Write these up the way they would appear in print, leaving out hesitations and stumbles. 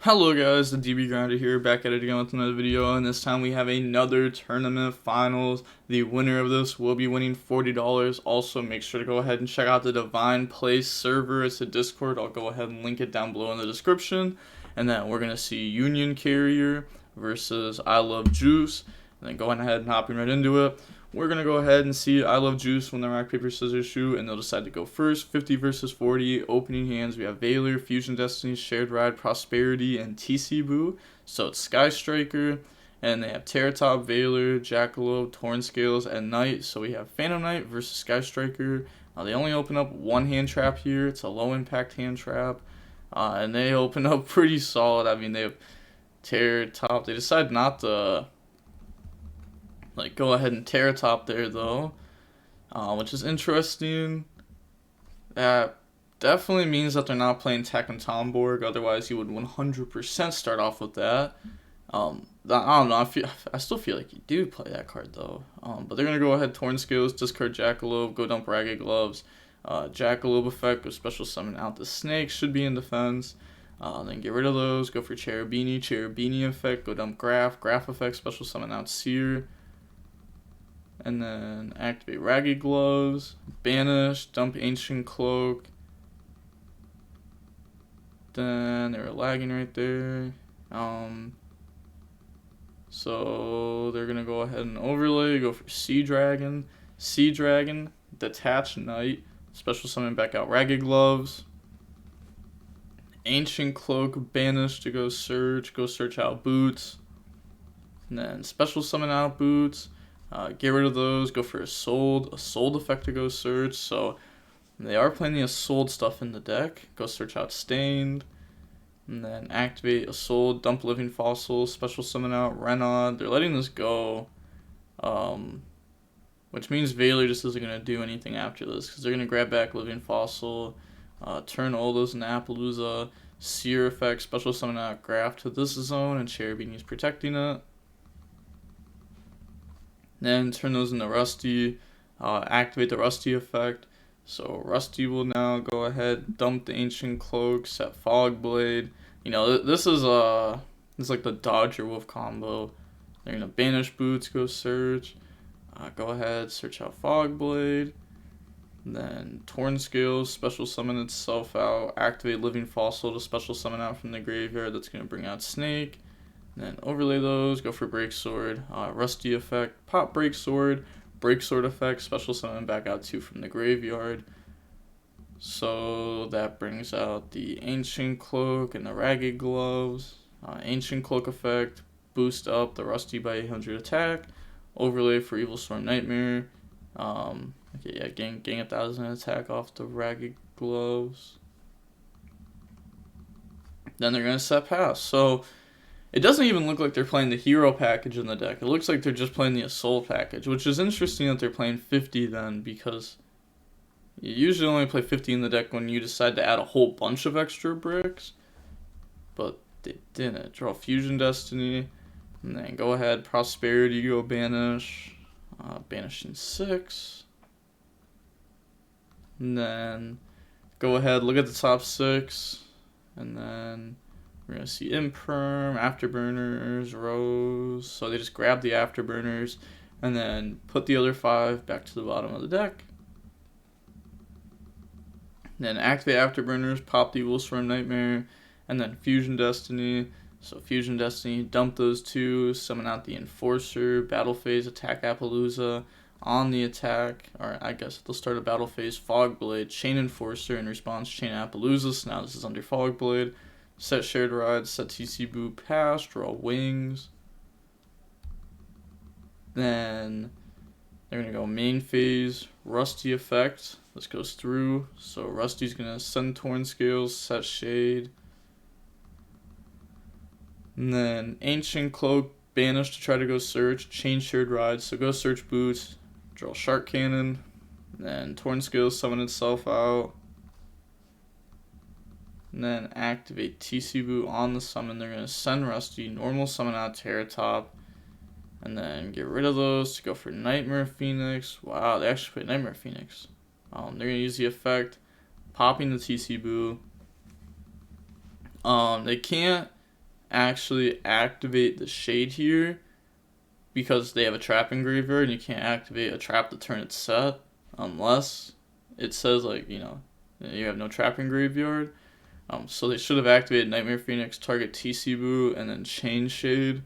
Hello guys, the DB Grinder here, back at it again with another video, and this time we have another tournament finals. The winner of this will be winning $40. Also, make sure to go ahead and check out the Divine Place server. It's a Discord. I'll go ahead and link it down below in the description. And then we're going to see Union Carrier versus I Love Juice. And then going ahead and hopping right into it. We're going to go ahead and see I Love Juice win the rock, paper, scissors, shoot, and they'll decide to go first. 50 versus 40. Opening hands, we have Valor, Fusion Destiny, Shared Ride, Prosperity, and TC Boo. So it's Sky Striker, and they have Terratop, Valor, Jackalope, Torn Scales, and Knight. So we have Phantom Knight versus Sky Striker. They only open up one hand trap here. It's a low impact hand trap. And they open up pretty solid. I mean, they have Terratop. They decide not to go ahead and Terratop there though, which is interesting. That definitely means that they're not playing Tech and Tomborg. Otherwise, you would 100% start off with that. I don't know. I still feel like you do play that card though. But they're gonna go ahead, Torn Scales, discard Jackalope, go dump Ragged Gloves. Jackalope effect, go special summon out the Snake, should be in defense. Then get rid of those, go for Cherubini effect, go dump Graph effect, special summon out Seer. And then activate Ragged Gloves, banish, dump Ancient Cloak. Then they were lagging right there. So they're gonna go ahead and overlay, go for Sea Dragon, detach Knight, special summon back out Ragged Gloves. Ancient Cloak, banish to go search out Boots. And then special summon out Boots. Get rid of those, go for a sold effect to go search. So they are playing the sold stuff in the deck. Go search out Stained, and then activate a sold, dump Living Fossil, special summon out Renaud. They're letting this go, which means Valor just isn't going to do anything after this, because they're going to grab back Living Fossil, turn all those in Appaloosa, Seer effect, special summon out Graph to this zone, and Cherubini's protecting it. Then turn those into Rusty, activate the Rusty effect. So Rusty will now go ahead, dump the Ancient Cloak, set Fog Blade. You know, this is like the Dodger Wolf combo. They're gonna banish Boots, go search. Go ahead, search out Fog Blade. Then Torn Scales, special summon itself out, activate Living Fossil to special summon out from the graveyard. That's gonna bring out Snake. Then overlay those, go for Break Sword, Rusty effect, pop Break Sword effect, special summon back out 2 from the graveyard. So that brings out the Ancient Cloak and the Ragged Gloves. Ancient Cloak effect, boost up the Rusty by 800 attack, overlay for Evil Storm Nightmare. Okay, yeah, gain 1,000 attack off the Ragged Gloves. Then they're gonna set pass. So it doesn't even look like they're playing the hero package in the deck. It looks like they're just playing the assault package, which is interesting that they're playing 50 then, because you usually only play 50 in the deck when you decide to add a whole bunch of extra bricks. But they didn't. Draw Fusion Destiny, and then go ahead, Prosperity, go banish. Banishing 6. And then go ahead, look at the top 6, and then we're going to see Imperm, Afterburners, Rose. So they just grab the Afterburners and then put the other 5 back to the bottom of the deck. Then activate Afterburners, pop the Evil Storm Nightmare, and then Fusion Destiny. So Fusion Destiny, dump those 2, summon out the Enforcer, Battle Phase, attack Appaloosa. On the attack, or I guess they'll start a Battle Phase, Fog Blade, Chain Enforcer, in response, Chain Appaloosa. So now this is under Fog Blade. Set Shared Ride, set TC Boo, pass, draw Wings. Then they're going to go main phase, Rusty effect. This goes through. So Rusty's going to send Torn Scales, set Shade. And then Ancient Cloak, banish to try to go search, chain Shared Ride. So go search Boots, draw Shark Cannon. And then Torn Scales, summon itself out. And then activate TC Boo on the summon. They're going to send Rusty, normal summon out Terratop. And then get rid of those to go for Nightmare Phoenix. Wow, they actually put Nightmare Phoenix. They're going to use the effect, popping the TC Boo. They can't actually activate the shade here because they have a trap in graveyard, and you can't activate a trap the turn it's set unless it says, like, you know, you have no trap in graveyard. So they should have activated Nightmare Phoenix, target TC Boo, and then Chain Shade.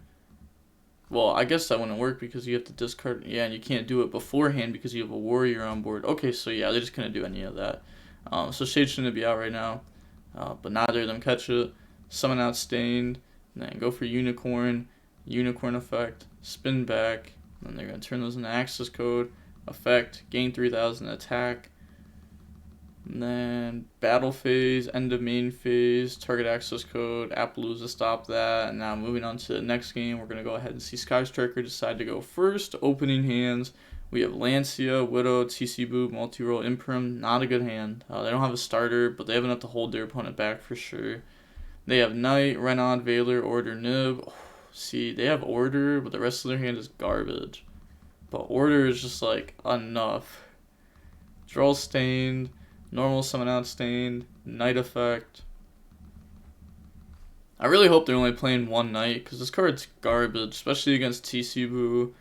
Well, I guess that wouldn't work because you have to discard. Yeah, and you can't do it beforehand because you have a warrior on board. Okay, so yeah, they just couldn't do any of that. So Shade shouldn't be out right now. But neither of them catch it. Summon out Stained, and then go for Unicorn effect, spin back, and then they're going to turn those into access code, effect, gain 3000 attack. And then battle phase, end of main phase, target access code, Appaloosa stop that. And now moving on to the next game, we're going to go ahead and see Sky Striker decide to go first. Opening hands, we have Lancia, Widow, TC Boo, multi-roll, Imperm. Not a good hand. They don't have a starter, but they have enough to hold their opponent back for sure. They have Knight, Renaud, Veiler, Order, Nib. Oh, see, they have Order, but the rest of their hand is garbage. But Order is just like enough. Draw Stained. Normal summon out Stained, Knight effect. I really hope they're only playing one Knight, because this card's garbage, especially against TC Boo,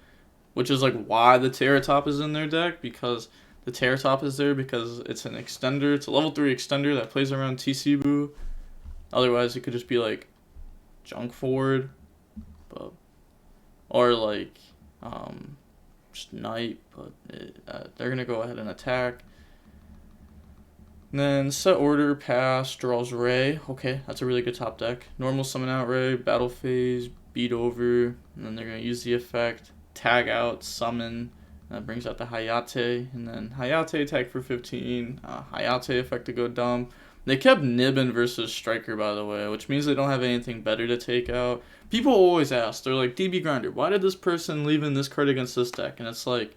which is like why the Terratop is in their deck, because the Terratop is there because it's an extender. It's a level 3 extender that plays around TC Boo. Otherwise, it could just be like Junk Forward, but, or like just Knight, but they're going to go ahead and attack. And then set order, pass, draws Ray. Okay, that's a really good top deck. Normal summon out Ray, battle phase, beat over, and then they're going to use the effect, tag out, summon, and that brings out the Hayate, and then Hayate attack for 15, Hayate effect to go dump. They kept Nibbin versus Striker, by the way, which means they don't have anything better to take out. People always ask, they're like, DB Grinder, why did this person leave in this card against this deck? And it's like,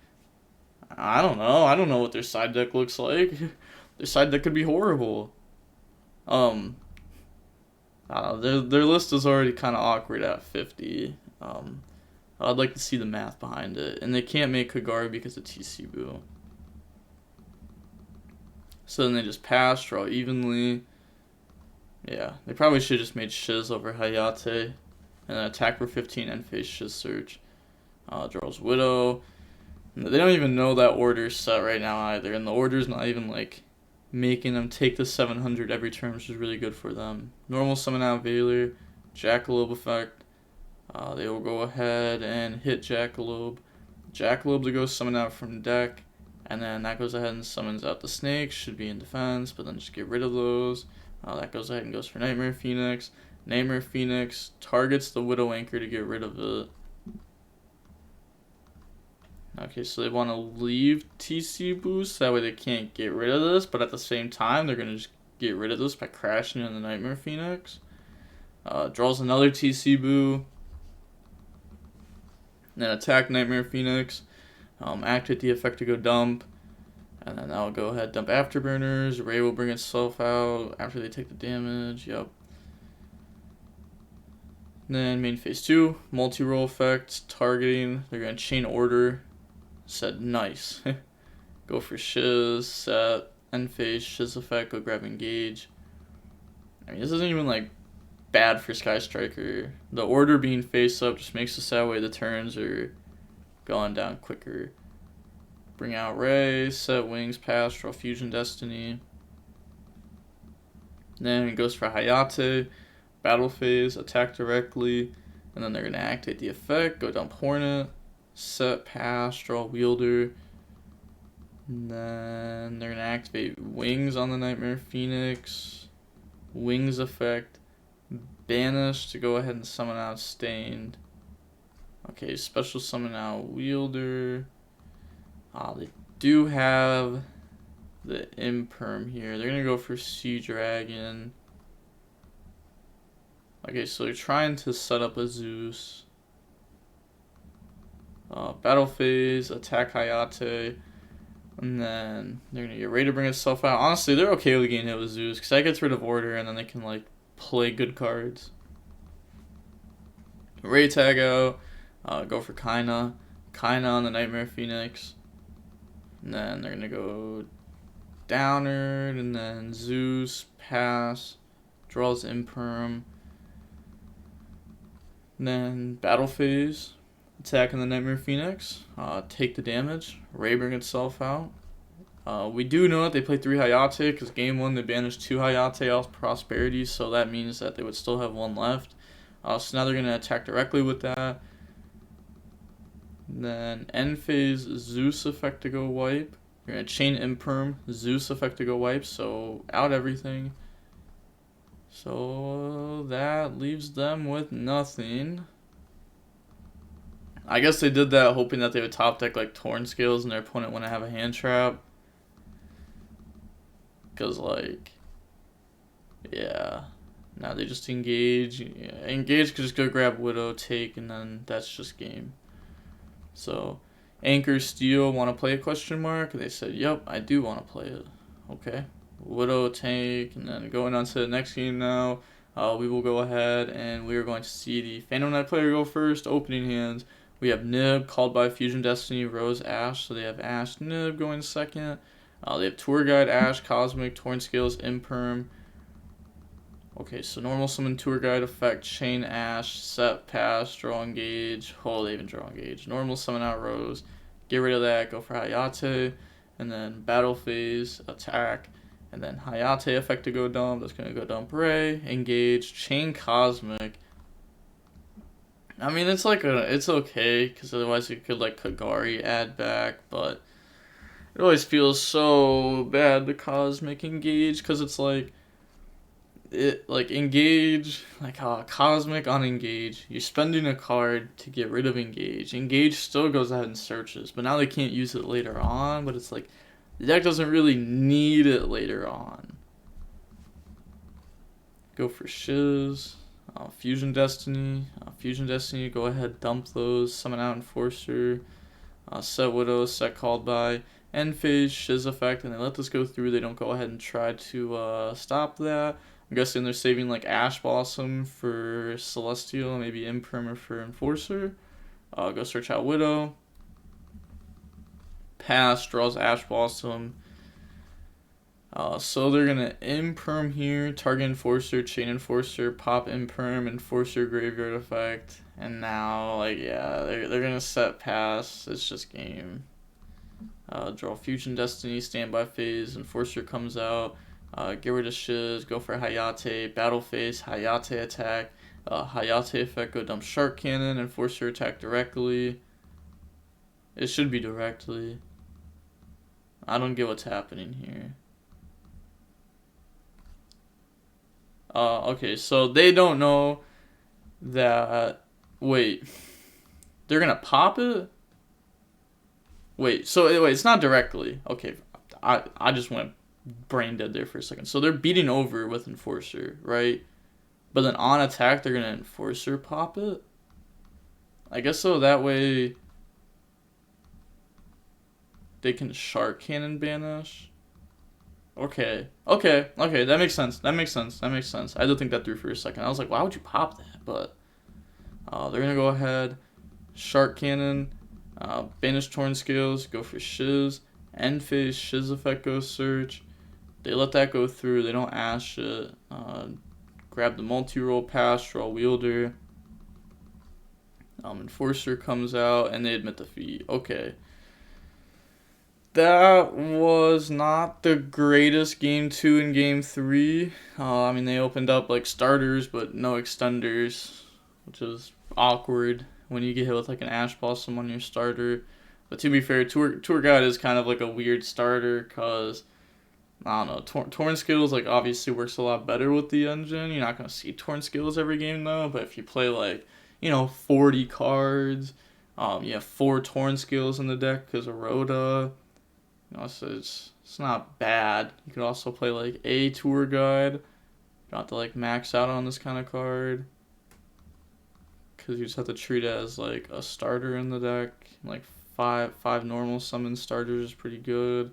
I don't know what their side deck looks like. Their side deck could be horrible. Their list is already kind of awkward at 50. I'd like to see the math behind it. And they can't make Kagari because of TC Boo. So then they just pass, draw evenly. Yeah, they probably should have just made Shiz over Hayate. And then attack for 15 and face Shiz Search. Draws Widow. They don't even know that order's set right now either. And the order's not even like making them take the 700 every turn, which is really good for them. Normal summon out Veiler, Jackalope effect. They will go ahead and hit Jackalope. Jackalope to go summon out from deck, and then that goes ahead and summons out the snakes. Should be in defense, but then just get rid of those. That goes ahead and goes for Nightmare Phoenix. Nightmare Phoenix targets the Widow Anchor to get rid of it. Okay, so they want to leave TC Boost, that way they can't get rid of this, but at the same time, they're going to just get rid of this by crashing in the Nightmare Phoenix. Draws another TC Boo. Then attack Nightmare Phoenix. Activate the effect to go dump. And then that'll go ahead, dump Afterburners. Ray will bring itself out after they take the damage. Yep. Then main phase 2, multi-roll effect, targeting. They're going to chain order. Said nice. Go for Shiz, set, end phase, Shiz effect, go grab engage. I mean, this isn't even like bad for Sky Striker. The order being face up just makes it so that way the turns are going down quicker. Bring out Ray, set wings, pass, draw Fusion Destiny. Then it goes for Hayate, battle phase, attack directly, and then they're going to activate the effect, go dump Hornet. Set, pass, draw Wielder. And then they're going to activate Wings on the Nightmare Phoenix. Wings effect. Banish to go ahead and summon out Stained. Okay, special summon out Wielder. They do have the Imperm here. They're going to go for Sea Dragon. Okay, so they're trying to set up a Zeus. Battle phase, attack Hayate, and then they're going to get ready to bring itself out. Honestly, they're okay with getting hit with Zeus, because that gets rid of order, and then they can, like, play good cards. Ray tag out, go for Kaina on the Nightmare Phoenix, and then they're going to go Downard, and then Zeus, pass, draws Imperm. And then battle phase, attacking the Nightmare Phoenix, take the damage, Raybring itself out. We do know that they play 3 Hayate because game 1 they banished 2 Hayate off Prosperity, so that means that they would still have 1 left. So now they're going to attack directly with that. And then end phase, Zeus effect to go wipe. You're going to chain Imperm, Zeus effect to go wipe, so out everything. So that leaves them with nothing. I guess they did that hoping that they would top deck like Torn Scales and their opponent wouldn't have a hand trap. Because, like, yeah. Now they just engage. Yeah, engage could just go grab Widow, take, and then that's just game. So, Anchor Steel, want to play a question mark? They said, yep, I do want to play it. Okay. Widow, take, and then going on to the next game now. We will go ahead and we are going to see the Phantom Knight player go first. Opening hands. We have Nib, called by Fusion Destiny, Rose, Ash. So they have Ash, Nib going second. They have Tour Guide, Ash, Cosmic, Torn Scales, Imperm. Okay, so normal summon Tour Guide effect, Chain Ash, Set, Pass, Draw Engage. Oh, they even Draw Engage. Normal summon out Rose. Get rid of that, go for Hayate. And then Battle Phase, Attack. And then Hayate effect to go dump. That's going to go dump Ray. Engage, Chain Cosmic. I mean, it's like it's okay, because otherwise you could like Kagari add back, but it always feels so bad to Cosmic Engage, because it's like, Engage, like Cosmic on Engage, you're spending a card to get rid of Engage. Engage still goes ahead and searches, but now they can't use it later on, but it's like, the deck doesn't really need it later on. Go for Shiz. Fusion Destiny. Fusion Destiny, go ahead, dump those, summon out Enforcer. Set Widow, set called by. End phase, Shiz effect, and they let this go through. They don't go ahead and try to stop that. I'm guessing they're saving like Ash Blossom for Celestial, maybe Imprimer for Enforcer. Go search out Widow. Pass, draws Ash Blossom. So they're gonna Imperm here, target Enforcer, chain Enforcer, pop Imperm, Enforcer graveyard effect, and now like yeah, they're gonna set pass. It's just game. Draw Fusion Destiny, standby phase, Enforcer comes out, get rid of Shiz, go for Hayate, battle phase, Hayate attack, Hayate effect, go dump Shark Cannon, Enforcer attack directly. It should be directly. I don't get what's happening here. Okay, so they don't know that. Wait, they're gonna pop it? Wait, so anyway, it's not directly. Okay, I just went brain dead there for a second. So they're beating over with Enforcer, right? But then on attack, they're gonna Enforcer pop it? I guess so, that way they can Shark Cannon banish. Okay, that makes sense. I had to think that through for a second. I was like, why would you pop that? But they're gonna go ahead, Shark Cannon, banish Torn Scales, go for Shiz, end phase, Shiz effect goes search. They let that go through. They don't Ash it. Grab the multi-roll, pass, draw Wielder. Enforcer comes out, and they admit defeat. Okay. That was not the greatest game 2 and game 3. I mean, they opened up like starters, but no extenders, which is awkward when you get hit with like an Ash Blossom on your starter. But to be fair, Tour Guide is kind of like a weird starter, because I don't know, Torn Skills like obviously works a lot better with the engine. You're not gonna see Torn Skills every game though, but if you play like 40 cards, you have 4 Torn Skills in the deck because of Rhoda. So it's not bad. You could also play like a Tour Guide. You don't have to like max out on this kind of card, because you just have to treat it as like a starter in the deck. Like five normal summon starters is pretty good,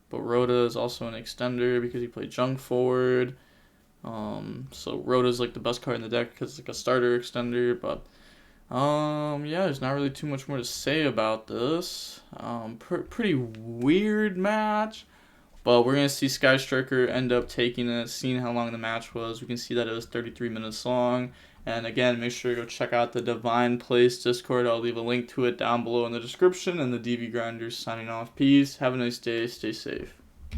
but Rhoda is also an extender because you play Junk forward. So Rhoda is like the best card in the deck because it's like a starter extender. But yeah, there's not really too much more to say about this. Pretty weird match, but we're gonna see Sky Striker end up taking it. Seeing how long the match was, we can see that it was 33 minutes long, And again, make sure to go check out the Divine Place Discord. I'll leave a link to it down below in the description. And the DV Grinders signing off. Peace. Have a nice day. Stay safe.